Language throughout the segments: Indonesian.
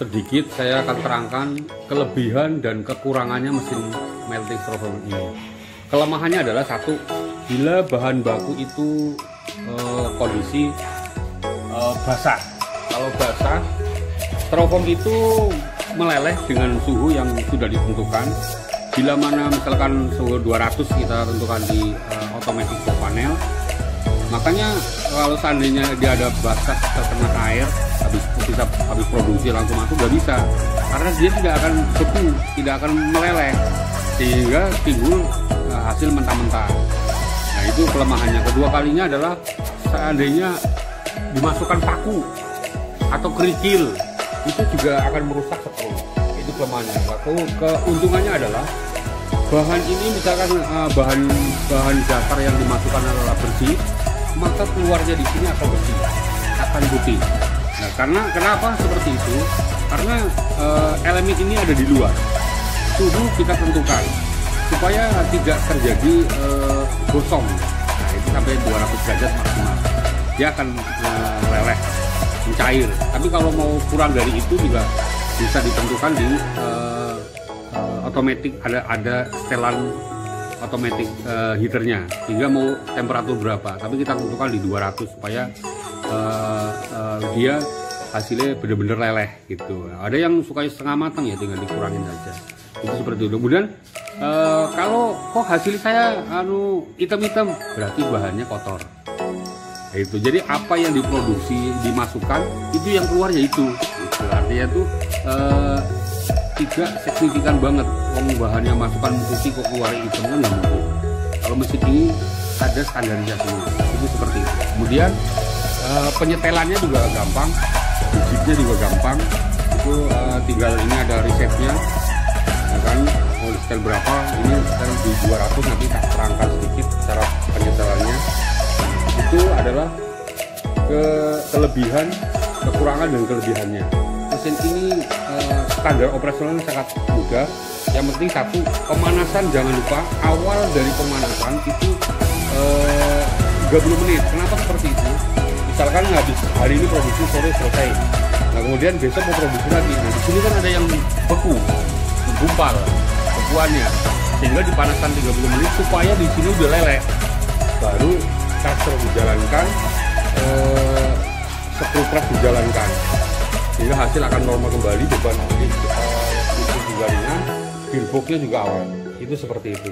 sedikit saya akan terangkan kelebihan dan kekurangannya mesin melting styrofoam ini. Kelemahannya adalah satu, bila bahan baku itu kondisi basah. Kalau basah, styrofoam itu meleleh dengan suhu yang sudah ditentukan. Bila mana misalkan suhu 200 kita tentukan di automatic box panel, makanya kalau seandainya dia ada basah terkena air, habis produksi langsung masuk nggak bisa, karena dia tidak akan beku, tidak akan meleleh, sehingga timbul hasil mentah-mentah. Nah, itu kelemahannya. Kedua kalinya adalah seandainya dimasukkan paku atau kerikil, itu juga akan merusak skru. Itu kelemahannya. Keuntungannya adalah bahan ini misalkan bahan dasar yang dimasukkan adalah bersih, maka keluarnya di sini akan bersih, akan putih. Nah, karena kenapa seperti itu? Karena elemen ini ada di luar. Suhu kita tentukan supaya tidak terjadi gosong. Nah, itu sampai 200 derajat maksimal. Dia akan meleleh, mencair. Tapi kalau mau kurang dari itu juga bisa ditentukan di otomatis, ada setelan otomatis heaternya, sehingga mau temperatur berapa, tapi kita tentukan di 200 supaya dia hasilnya benar-benar leleh gitu. Ada yang suka setengah matang, ya tinggal dikurangin saja. Itu seperti itu. Kemudian kalau kok hasil saya hitam-hitam, berarti bahannya kotor. Itu jadi apa yang diproduksi dimasukkan itu yang keluar ya itu. Gitu. Artinya tuh tidak signifikan banget. Bahannya masukkan putih kok keluar hitam kan nggak mungkin. Kalau mesin ini ada standarisasinya. Itu seperti itu. Kemudian penyetelannya juga gampang, digitnya juga gampang. Itu tinggal ini ada resepnya, ya kan, mau setel berapa. Ini setel di 200, nanti tak terangkan sedikit cara penyetelannya. Itu adalah kelebihan, kekurangan dan kelebihannya. Mesin ini standar operasionalnya sangat mudah. Yang penting satu, pemanasan jangan lupa, awal dari pemanasan itu 30 menit. Kenapa seperti itu? Misalkan habis hari ini produksi, sore selesai. Nah, kemudian besok mau produksi lagi. Nah, di sini kan ada yang beku, menggumpal bekuannya, sehingga dipanasan 30 menit supaya di sini udah leleh. Baru caster dijalankan, screw press dijalankan, sehingga hasil akan normal kembali. Beban itu juga ringan, gearboxnya juga awal. Itu seperti itu.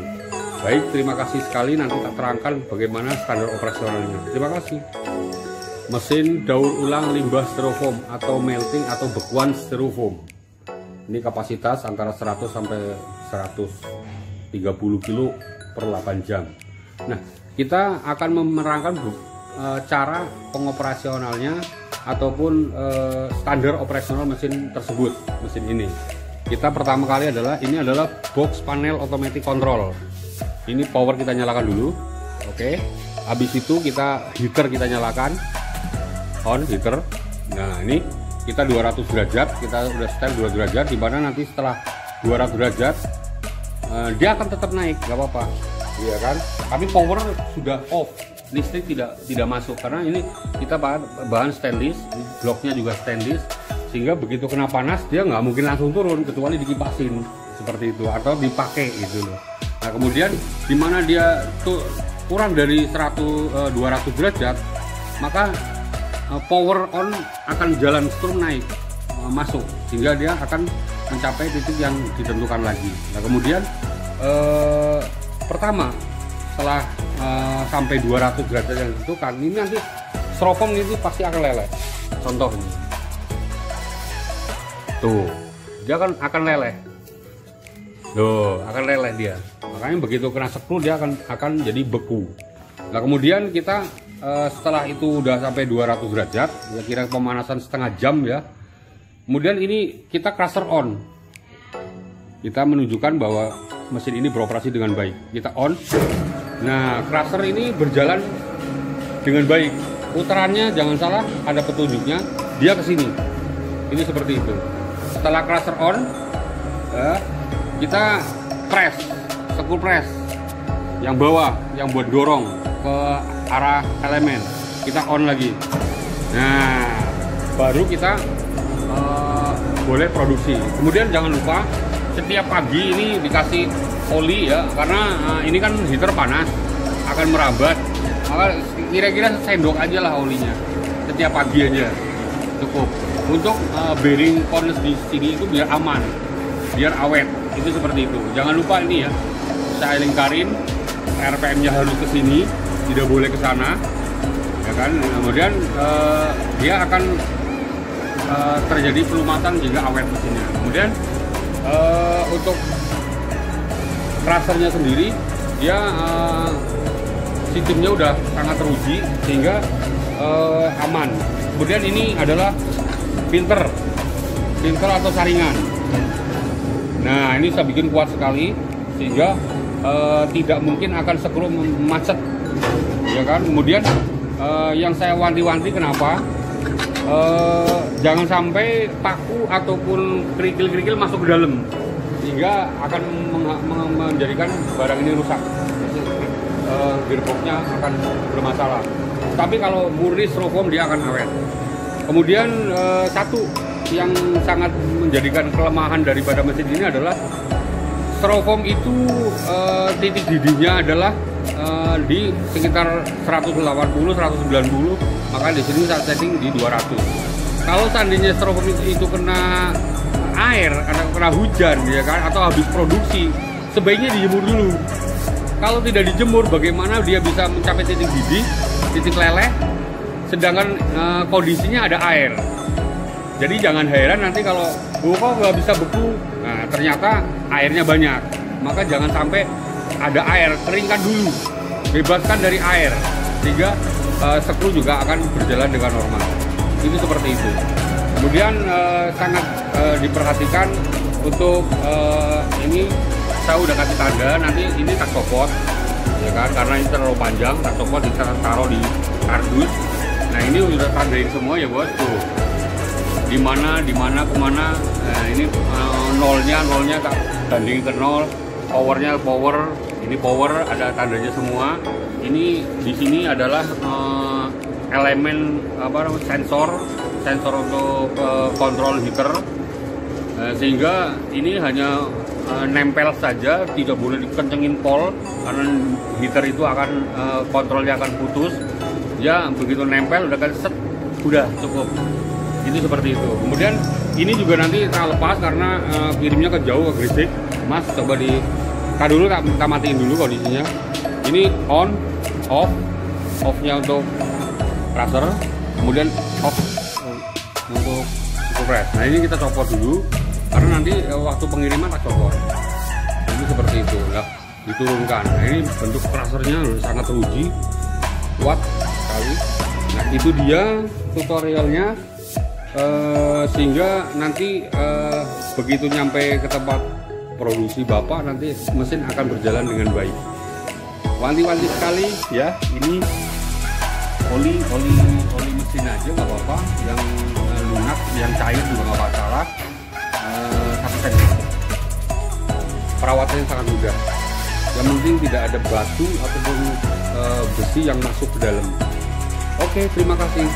Baik, terima kasih sekali. Nanti tak terangkan bagaimana standar operasionalnya. Terima kasih. Mesin daur ulang limbah styrofoam atau melting atau bekuan styrofoam. Ini kapasitas antara 100 sampai 130 kilo per 8 jam. Nah, kita akan menerangkan cara pengoperasionalnya ataupun standar operasional mesin tersebut, mesin ini. Kita pertama kali ini adalah box panel automatic control. Ini power kita nyalakan dulu. Oke. Habis itu heater kita nyalakan. On heater. Nah, ini kita 200 derajat, kita udah setel 200 derajat, di mana nanti setelah 200 derajat dia akan tetap naik, nggak apa-apa, iya kan? Tapi power sudah off, listrik tidak masuk, karena ini kita bahan stainless, bloknya juga stainless, sehingga begitu kena panas dia nggak mungkin langsung turun kecuali dikipasin seperti itu atau dipakai gitu loh. Nah, kemudian di mana dia tuh kurang dari 200 derajat, maka power on akan jalan strum naik masuk, sehingga dia akan mencapai titik yang ditentukan lagi. Nah, kemudian pertama setelah sampai 200 derajat yang ditentukan, ini nanti styrofoam ini pasti akan leleh. Contoh ini tuh, dia akan leleh. Tuh, akan leleh dia. Makanya begitu kena screw dia akan jadi beku. Nah, kemudian kita setelah itu udah sampai 200 derajat, kira pemanasan setengah jam ya. Kemudian ini kita crusher on. Kita menunjukkan bahwa mesin ini beroperasi dengan baik. Kita on. Nah, crusher ini berjalan dengan baik. Putarannya jangan salah, ada petunjuknya. Dia ke sini. Ini seperti itu. Setelah crusher on, kita press, screw press yang bawah, yang buat dorong ke arah elemen, kita on lagi. Nah, baru kita boleh produksi. Kemudian jangan lupa setiap pagi ini dikasih oli ya, karena ini kan heater panas akan merambat, maka kira-kira sendok aja lah olinya setiap pagi aja cukup untuk bearing corners di sini itu biar aman, biar awet, itu seperti itu. Jangan lupa ini ya, saya lingkarin RPM-nya harus ke sini, tidak boleh ke sana ya kan. Kemudian dia akan terjadi pelumatan jika awet mesinnya. Kemudian untuk crushernya sendiri dia sistemnya udah sangat teruji sehingga aman. Kemudian ini adalah filter atau saringan. Nah, ini saya bikin kuat sekali sehingga tidak mungkin akan skru macet ya kan. Kemudian yang saya wanti-wanti kenapa jangan sampai paku ataupun kerikil-kerikil masuk ke dalam sehingga akan menjadikan barang ini rusak. Gearboxnya akan bermasalah. Tapi kalau murni styrofoam dia akan awet. Kemudian satu yang sangat menjadikan kelemahan daripada mesin ini adalah styrofoam itu titik didihnya adalah di sekitar 180 190, maka di sini saya setting di 200. Kalau seandainya styrofoam itu kena air, kena hujan ya kan, atau habis produksi, sebaiknya dijemur dulu. Kalau tidak dijemur, bagaimana dia bisa mencapai titik didih, titik leleh, sedangkan kondisinya ada air. Jadi jangan heran nanti kalau kok nggak bisa beku, nah ternyata airnya banyak. Maka jangan sampai ada air, keringkan dulu, bebaskan dari air, sehingga skru juga akan berjalan dengan normal. Itu seperti itu. Kemudian sangat diperhatikan untuk ini. Saya udah kasih tanda, nanti ini tak copot ya kan, karena ini terlalu panjang, tak copot bisa taruh di kardus. Nah ini udah tandain semua ya bos, tuh dimana kemana. Nah ini nolnya tak bandingin ke nol, powernya power, ini power ada tandanya semua. Ini di sini adalah elemen sensor untuk kontrol heater, sehingga ini hanya nempel saja, tidak boleh dikencengin pol karena heater itu akan kontrolnya akan putus ya. Begitu nempel udah kan set, udah cukup. Itu seperti itu. Kemudian ini juga nanti tak lepas karena kirimnya ke jauh, ke Gresik. Mas coba dulu kita matiin dulu kondisinya. Ini on, off-nya untuk crusher, kemudian off untuk compress. Nah ini kita copot dulu karena nanti waktu pengiriman tak copot. Ini seperti itu, nah, diturunkan. Nah ini bentuk crushernya sangat teruji, kuat sekali. Nah itu dia tutorialnya, sehingga nanti begitu nyampe ke tempat produksi Bapak, nanti mesin akan berjalan dengan baik. Wanti-wanti sekali ya, ini oli mesin aja nggak apa-apa, yang lunak, yang cair juga nggak masalah. Perawatannya sangat mudah. Yang penting tidak ada batu ataupun besi yang masuk ke dalam. Oke, terima kasih.